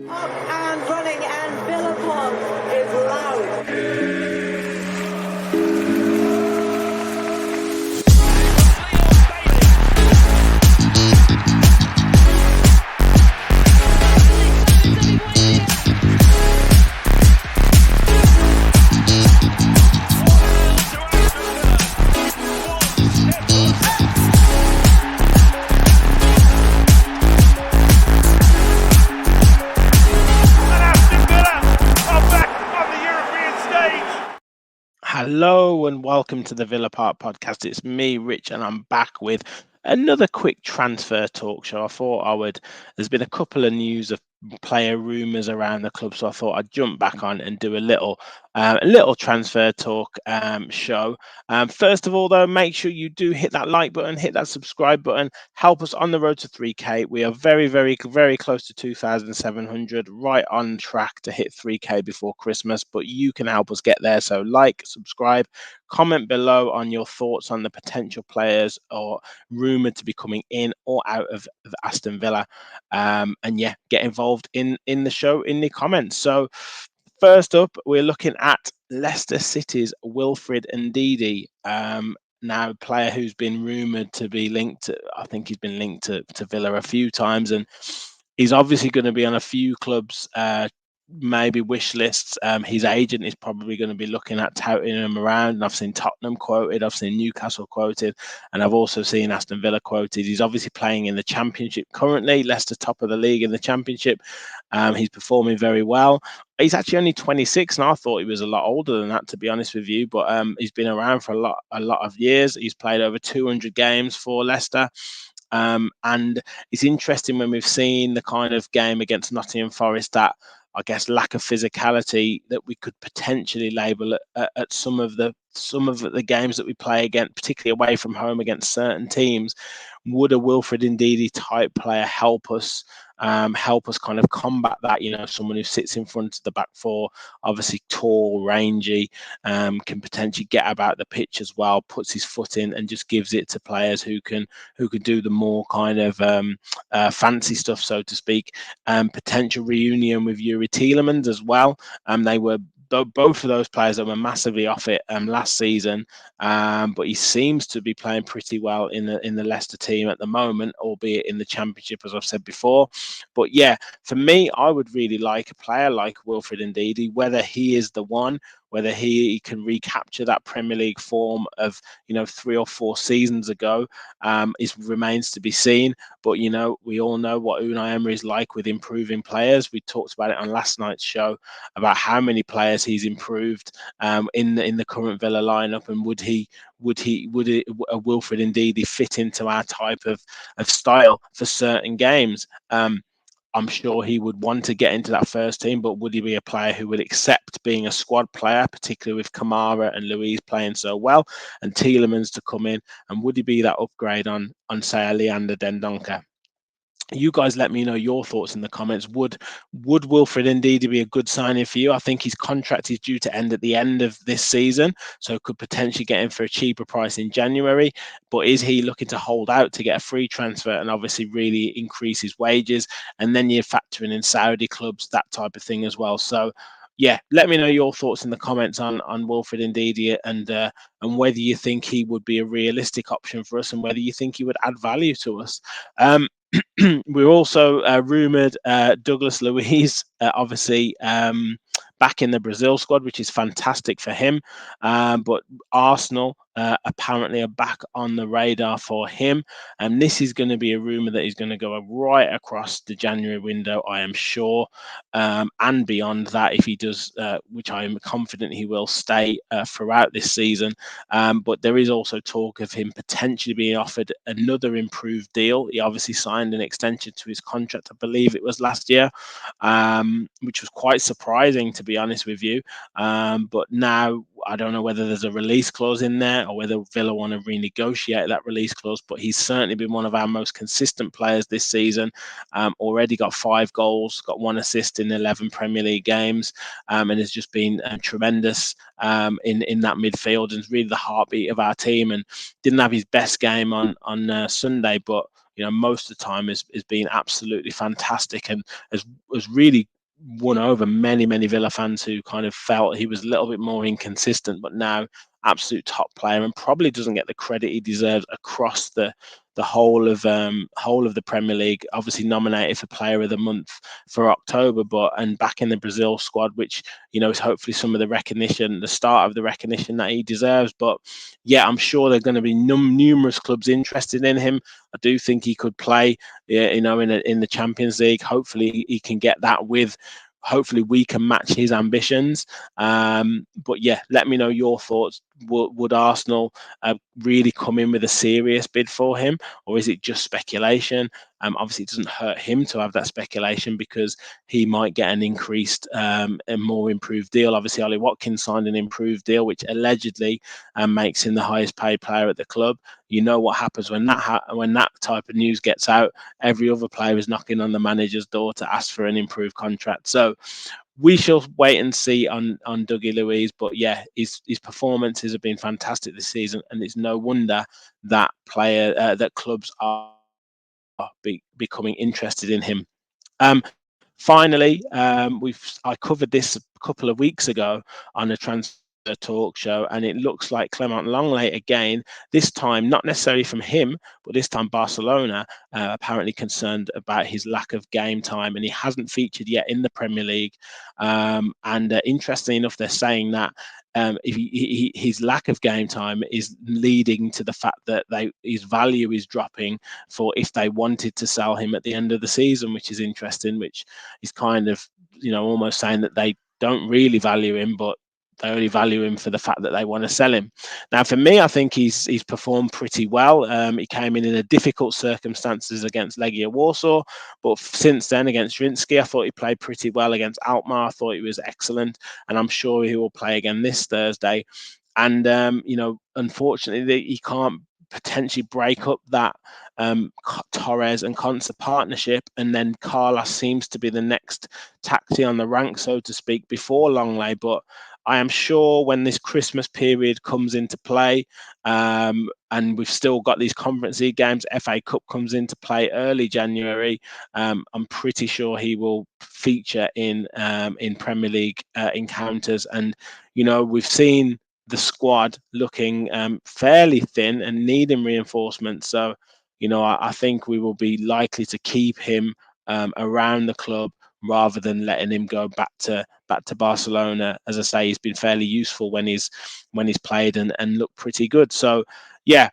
Up and running, and Billabong is loud. Hello and welcome to the Villa Park podcast. It's me, Rich, and I'm back with another quick transfer talk show. I thought there's been a couple of news of player rumours around the club, so I thought I'd jump back on and do a little transfer talk show. First of all, though, make sure you do hit that like button, hit that subscribe button, help us on the road to 3K. We are very, very, very close to 2,700, right on track to hit 3K before Christmas, but you can help us get there. So like, subscribe, comment below on your thoughts on the potential players or rumoured to be coming in or out of Aston Villa. And yeah, get involved in the show in the comments. So first up, we're looking at Leicester City's Wilfred Ndidi. Now, a player who's been rumoured to be linked to, I think he's been linked to Villa a few times, and he's obviously going to be on a few clubs' maybe wish lists. His agent is probably going to be looking at touting him around. And I've seen Tottenham quoted, I've seen Newcastle quoted, and I've also seen Aston Villa quoted. He's obviously playing in the Championship currently, Leicester top of the league in the Championship. He's performing very well. He's actually only 26, and I thought he was a lot older than that, to be honest with you. But he's been around for a lot of years. He's played over 200 games for Leicester. And it's interesting when we've seen the kind of game against Nottingham Forest, that I guess lack of physicality that we could potentially label at some of the games that we play against, particularly away from home against certain teams. Would a Wilfred Ndidi type player help us kind of combat that? You know, someone who sits in front of the back four, obviously tall, rangy, can potentially get about the pitch as well, puts his foot in and just gives it to players who can do the more kind of fancy stuff, so to speak. Potential reunion with Yuri Tielemans as well. They were both of those players that were massively off it last season, but he seems to be playing pretty well in the Leicester team at the moment, albeit in the Championship, as I've said before. But yeah, for me, I would really like a player like Wilfred Ndidi, whether he is the one, whether he can recapture that Premier League form of 3 or 4 seasons ago, remains to be seen. But we all know what Unai Emery is like with improving players. We talked about it on last night's show about how many players he's improved in the current Villa lineup, and would a Wilfred Ndidi fit into our type of style for certain games? I'm sure he would want to get into that first team, but would he be a player who would accept being a squad player, particularly with Kamara and Luiz playing so well, and Tielemans to come in? And would he be that upgrade on say, a Leander Dendoncker? You guys let me know your thoughts in the comments. Would Wilfred Ndidi be a good signing for you? I think his contract is due to end at the end of this season, so could potentially get him for a cheaper price in January. But is he looking to hold out to get a free transfer and obviously really increase his wages? And then you're factoring in Saudi clubs, that type of thing as well. So yeah, let me know your thoughts in the comments on Wilfred Ndidi and whether you think he would be a realistic option for us and whether you think he would add value to us. We're also rumoured Douglas Luiz, obviously back in the Brazil squad, which is fantastic for him. But Arsenal apparently are back on the radar for him. And this is going to be a rumour that is going to go right across the January window, I am sure. And beyond that, if he does, which I am confident he will, stay throughout this season. But there is also talk of him potentially being offered another improved deal. He obviously signed an extension to his contract, I believe it was last year, which was quite surprising, to be honest with you. But now I don't know whether there's a release clause in there or whether Villa want to renegotiate that release clause, but he's certainly been one of our most consistent players this season. Already got 5 goals, got 1 assist in 11 Premier League games, and has just been tremendous in that midfield and really the heartbeat of our team. And didn't have his best game on Sunday, but most of the time has been absolutely fantastic and has really won over many Villa fans who kind of felt he was a little bit more inconsistent, but now absolute top player and probably doesn't get the credit he deserves across the whole of the Premier League. Obviously nominated for Player of the Month for October, and back in the Brazil squad, which is hopefully some of the recognition, the start of the recognition that he deserves. But yeah, I'm sure there are going to be numerous clubs interested in him. I do think he could play, in the Champions League. Hopefully he can get that hopefully we can match his ambitions. But yeah, let me know your thoughts. Would Arsenal really come in with a serious bid for him, or is it just speculation? Obviously, it doesn't hurt him to have that speculation because he might get an increased and more improved deal. Obviously, Ollie Watkins signed an improved deal, which allegedly makes him the highest paid player at the club. You know what happens when that type of news gets out. Every other player is knocking on the manager's door to ask for an improved contract. So we shall wait and see on Dougie Luiz, but yeah, his performances have been fantastic this season, and it's no wonder that clubs are becoming interested in him. Finally, I covered this a couple of weeks ago on a transfer talk show, and it looks like Clement Lenglet again, this time not necessarily from him, but this time Barcelona apparently concerned about his lack of game time, and he hasn't featured yet in the Premier League. And interestingly enough, they're saying that his lack of game time is leading to the fact that his value is dropping for if they wanted to sell him at the end of the season, which is interesting, which is kind of almost saying that they don't really value him, but they only value him for the fact that they want to sell him. Now, for me, I think he's performed pretty well. He came in a difficult circumstances against Legia Warsaw, but since then against Rinsky, I thought he played pretty well. Against Alkmaar, I thought he was excellent, and I'm sure he will play again this Thursday. And unfortunately, he can't potentially break up that Torres and Konsa partnership, and then Carlos seems to be the next taxi on the rank, so to speak, before Lenglet. But I am sure when this Christmas period comes into play, and we've still got these Conference League games, FA Cup comes into play early January, I'm pretty sure he will feature in Premier League encounters. And we've seen the squad looking fairly thin and needing reinforcement. So, I think we will be likely to keep him around the club rather than letting him go back to Barcelona. As I say, he's been fairly useful when he's played and looked pretty good. So, yeah.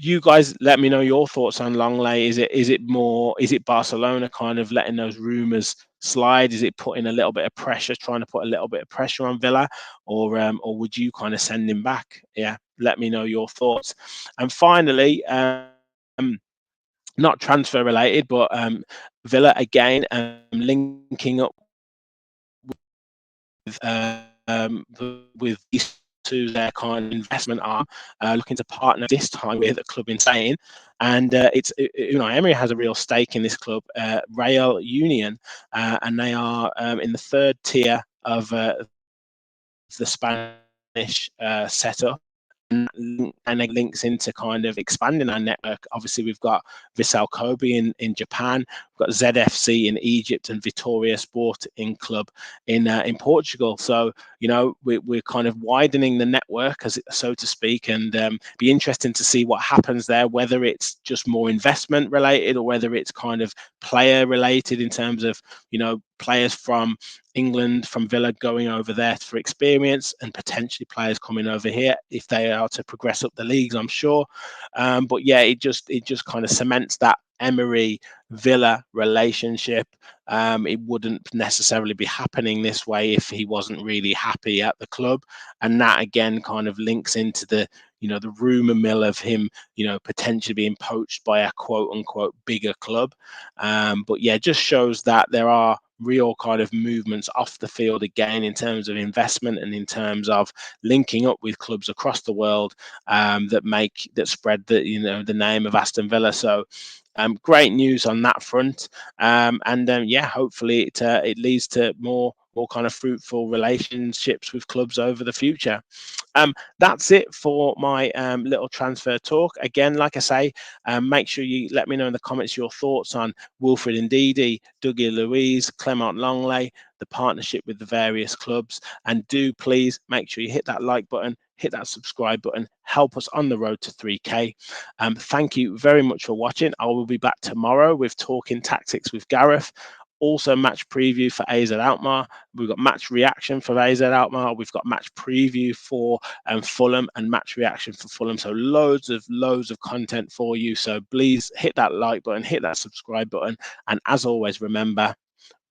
You guys, let me know your thoughts on Lenglet. Is it Barcelona kind of letting those rumours slide? Is it putting a little bit of pressure, trying to put a little bit of pressure on Villa, or would you kind of send him back? Yeah, let me know your thoughts. And finally, not transfer related, but Villa again linking up with these to their kind of investment arm, looking to partner this time with a club in Spain. And it's Unai Emery has a real stake in this club, Real Union, and they are in the third tier of the Spanish setup. And it links into kind of expanding our network. Obviously, we've got Vissel Kobe in Japan, we've got ZFC in Egypt, and Vitória Sporting Club in Portugal. So we're kind of widening the network, so to speak, and be interesting to see what happens there. Whether it's just more investment related, or whether it's kind of player related in terms of players from England, from Villa going over there for experience, and potentially players coming over here if they are to progress up the leagues, I'm sure. But yeah, it just kind of cements that Emery Villa relationship. It wouldn't necessarily be happening this way if he wasn't really happy at the club, and that again kind of links into the the rumor mill of him potentially being poached by a quote unquote bigger club. But yeah, just shows that there are real kind of movements off the field again in terms of investment and in terms of linking up with clubs across the world that spread the name of Aston Villa. So great news on that front, and yeah, hopefully it leads to more more kind of fruitful relationships with clubs over the future. That's it for my little transfer talk. Again, like I say, make sure you let me know in the comments your thoughts on Wilfred Ndidi, Dougie Luiz, Clement Lenglet, the partnership with the various clubs, and do please make sure you hit that like button, hit that subscribe button, help us on the road to 3K. Thank you very much for watching. I will be back tomorrow with Talking Tactics with Gareth. Also match preview for AZ Alkmaar. We've got match reaction for AZ Alkmaar. We've got match preview for Fulham and match reaction for Fulham. So loads of content for you. So please hit that like button, hit that subscribe button. And as always, remember,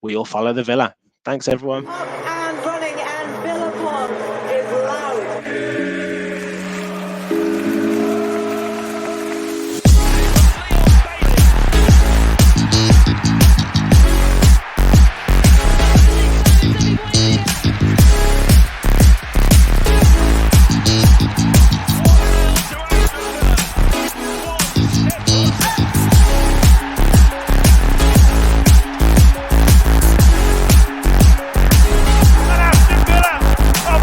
we all follow the Villa. Thanks, everyone.